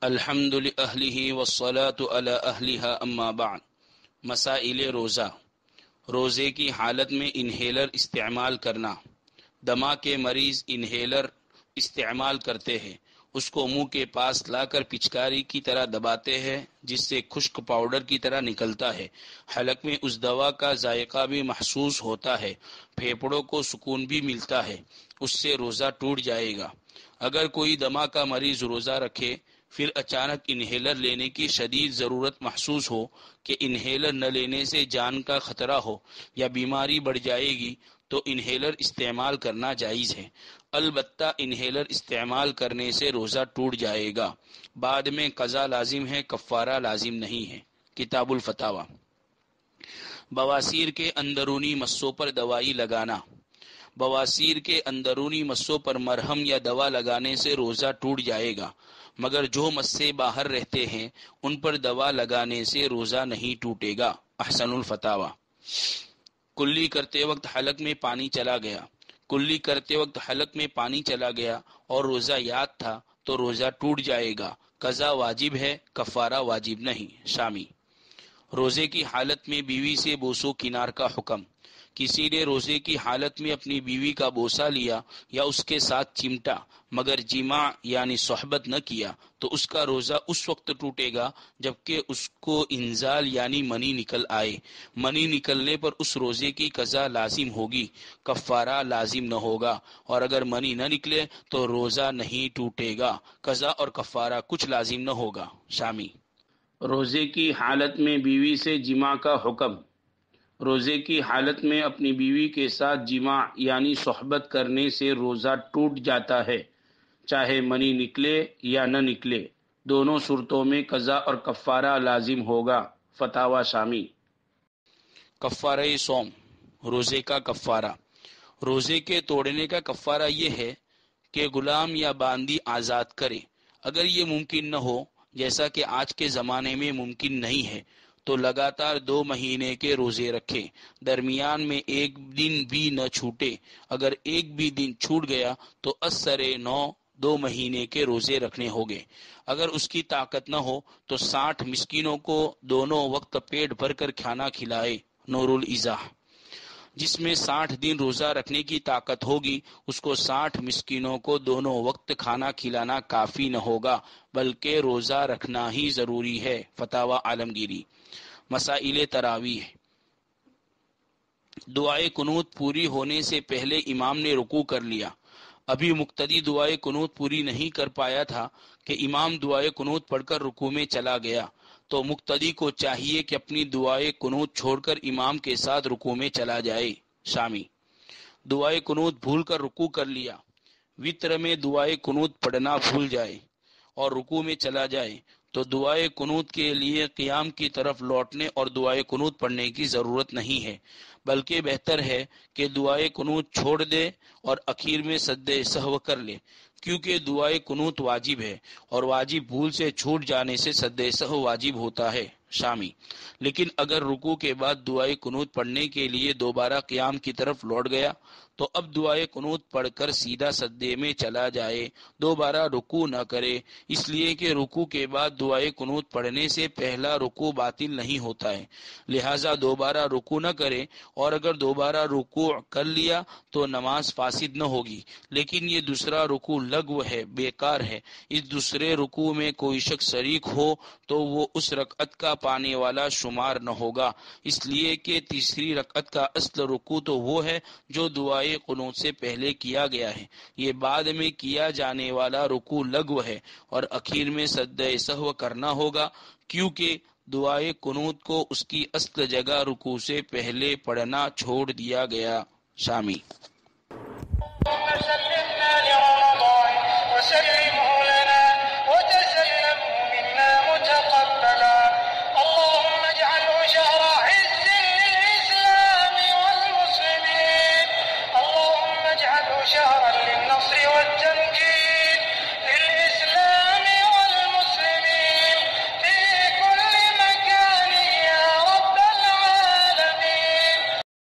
الحمد لأہلہ والصلاة علی اہلہا اما بعد۔ مسائل روزہ۔ روزے کی حالت میں انہیلر استعمال کرنا۔ دمہ کے مریض انہیلر استعمال کرتے ہیں، اس کو منہ کے پاس لا کر پچکاری کی طرح دباتے ہیں جس سے خشک پاؤڈر کی طرح نکلتا ہے۔ حلق میں اس دوا کا ذائقہ بھی محسوس ہوتا ہے، پھیپھڑوں کو سکون بھی ملتا ہے، اس سے روزہ ٹوٹ جائے گا۔ اگر کوئی دمہ کا مریض روزہ رکھے پھر اچانک انہیلر لینے کی شدید ضرورت محسوس ہو کہ انہیلر نہ لینے سے جان کا خطرہ ہو یا بیماری بڑھ جائے گی تو انہیلر استعمال کرنا جائز ہے، البتہ انہیلر استعمال کرنے سے روزہ ٹوٹ جائے گا۔ بعد میں قضا لازم ہے، کفارہ لازم نہیں ہے۔ کتاب الفتاوی۔ بواسیر کے اندرونی مسوں پر دوائی لگانا۔ بواسیر کے اندرونی مسوں پر مرہم یا دوا لگانے سے روزہ ٹوٹ جائے گا، مگر جو مسے باہر رہتے ہیں ان پر دوا لگانے سے روزہ نہیں ٹوٹے گا۔ احسن الفتاوی۔ کلی کرتے وقت حلق میں پانی چلا گیا۔ کلی کرتے وقت حلق میں پانی چلا گیا اور روزہ یاد تھا تو روزہ ٹوٹ جائے گا، قضا واجب ہے، کفارہ واجب نہیں۔ شامی۔ روزے کی حالت میں بیوی سے بوس و کنار کا حکم۔ کسی نے روزے کی حالت میں اپنی بیوی کا بوسہ لیا یا اس کے ساتھ چمٹا مگر جماع یعنی صحبت نہ کیا تو اس کا روزہ اس وقت ٹوٹے گا جبکہ اس کو انزال یعنی منی نکل آئے۔ منی نکلنے پر اس روزے کی قضا لازم ہوگی، کفارہ لازم نہ ہوگا، اور اگر منی نہ نکلے تو روزہ نہیں ٹوٹے گا، قضا اور کفارہ کچھ لازم نہ ہوگا۔ شامی۔ روزے کی حالت میں بیوی سے جماع کا حکم۔ روزے کی حالت میں اپنی بیوی کے ساتھ جماع یعنی صحبت کرنے سے روزہ ٹوٹ جاتا ہے، چاہے منی نکلے یا نہ نکلے، دونوں صورتوں میں قضا اور کفارہ لازم ہوگا۔ فتاوی شامی۔ کفارہ صوم۔ روزے کا کفارہ۔ روزے کے توڑنے کا کفارہ یہ ہے کہ غلام یا باندی آزاد کرے۔ اگر یہ ممکن نہ ہو، جیسا کہ آج کے زمانے میں ممکن نہیں ہے، تو لگاتار 2 مہینے کے روزے رکھے، درمیان میں ایک دن بھی نہ چھوٹے۔ اگر ایک بھی دن چھوٹ گیا تو ازسرِ 2 مہینے کے روزے رکھنے ہوگے۔ اگر اس کی طاقت نہ ہو تو 60 مسکینوں کو دونوں وقت پیٹ بھر کر کھانا کھلائے۔ نور الایضاح۔ جس میں 60 دن روزہ رکھنے کی طاقت ہوگی اس کو 60 مسکینوں کو دونوں وقت کھانا کھلانا کافی نہ ہوگا بلکہ روزہ رکھنا ہی ضروری ہے۔ فتاوی عالمگیری۔ مسائل تراویح۔ دعائے قنوت پوری ہونے سے پہلے امام نے رکوع کر لیا، ابھی مقتدی دعائے قنوت پوری نہیں کر پایا تھا کہ امام دعائے قنوت پڑھ کر رکوع میں چلا گیا، تو مقتدی کو چاہیے کہ اپنی دعائے قنوت چھوڑ کر امام کے ساتھ رکوع میں چلا جائے۔ شامی۔ دعائے قنوت بھول کر رکوع کر لیا، وتر میں دعائے قنوت پڑھنا بھول جائے اور رکوع میں چلا جائے تو دعائے قنوت کے لیے قیام کی طرف لوٹنے اور دعائے قنوت پڑھنے کی ضرورت نہیں ہے، بلکہ بہتر ہے کہ دعائے قنوت چھوڑ دے اور اخیر میں سجدہ سہو کر لے، کیونکہ دعائے قنوت واجب ہے اور واجب بھول سے چھوٹ جانے سے سجدہ سہو واجب ہوتا ہے۔ شامی۔ لیکن اگر رکوع کے بعد دعائے قنوت پڑھنے کے لیے دوبارہ قیام کی طرف لوٹ گیا تو اب دعائے قنوت پڑھ کر سیدھا سجدے میں چلا جائے، دوبارہ رکوع نہ کرے، اس لیے کہ رکوع کے بعد دعائے قنوت پڑھنے سے پہلا رکوع باطل نہیں ہوتا ہے، لہٰذا دوبارہ رکوع نہ کرے، اور اگر دوبارہ رکوع کر لیا تو نماز فاسد نہ ہوگی، لیکن یہ دوسرا رکوع لغو ہے، بیکار ہے۔ اس دوسرے رکوع میں کوئی شخص شریک ہو تو وہ اس رکعت کا پانے والا شمار نہ ہوگا، اس لیے کہ تیسری رکعت کا اصل رکوع تو وہ ہے جو دعائے قنوت سے پہلے کیا گیا ہے، یہ بعد میں کیا جانے والا رکوع لغو ہے اور اخیر میں سجدہ سہو کرنا ہوگا، کیونکہ دعائے قنوت کو اس کی اصل جگہ رکوع سے پہلے پڑھنا چھوڑ دیا گیا۔ شامی۔